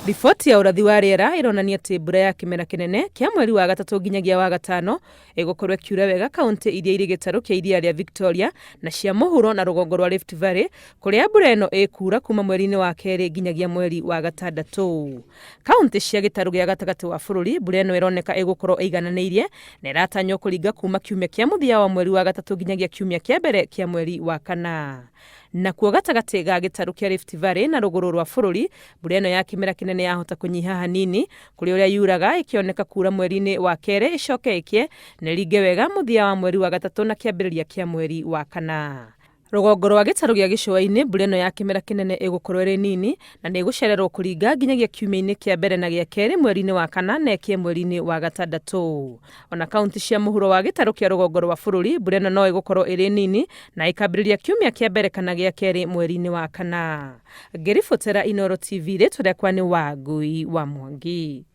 Riboti ya ũrathi wa rĩera ironania atĩ mbura ya kĩmera kĩnene kĩa mweri wa gatatũ nginyagia wa gatano ĩgũkorwo ĩkiura wega kaunti iria irĩ gĩtarũ kĩa iria rĩa Victoria na cia mũhuro na rũgongo rwa Rift Valley, kũrĩa mbura ĩno ĩkuura kuma mweri-inĩ wa kerĩ nginyagia mweri wa gatandatũ. Kaunti cia gĩtarũ gĩa gatagatĩ wa bũrũri, mbura ĩno ĩroneka ĩgũkorwo ĩigananĩirie na ĩratanywo kũringa kuma kiumia kĩa mũthia wa mweri wa gatatũ nginyagia kiumia kĩa mbere kĩa mweri wa kana. Nakuo gatagatĩ ga gĩtarũ kĩa Rift Valley na rũgũrũ rwa bũrũri, mbura ĩno ya kĩmera kĩnene yahota kũnyiha hanini, kũrĩ ũrĩa yuraga ĩkĩoneka kuura mweri-inĩ wa kerĩ ĩcoke ĩkie na ĩringe wega mũthia wa mweri wa gatatũ na kĩambĩrĩria kĩa mweri wa kana. Rũgongo rwa gĩtarũ gĩa gĩcũa-inĩ, mbura ĩno ya kĩmera kĩnene ĩgũkorwo ĩrĩ nini na nĩ ĩgũcererwo kũringa nginyagia kiumia-inĩ kĩa mbere na gĩa kerĩ mweri-inĩ wa kana na ĩkie mweri-inĩ wa gatandatũ. Ona kaunti cia mũhuro wa gĩtarũ kĩa rũgongo rwa bũrũri, mbura ĩno no ĩgũkorwo ĩrĩ nini na ĩkambĩrĩria kiumia kĩa mbere kana gĩa kerĩ mweri-inĩ wa kana. Ngĩribotera Inooro TV, rĩtwa rĩakwa nĩ Wangui wa Mwangi.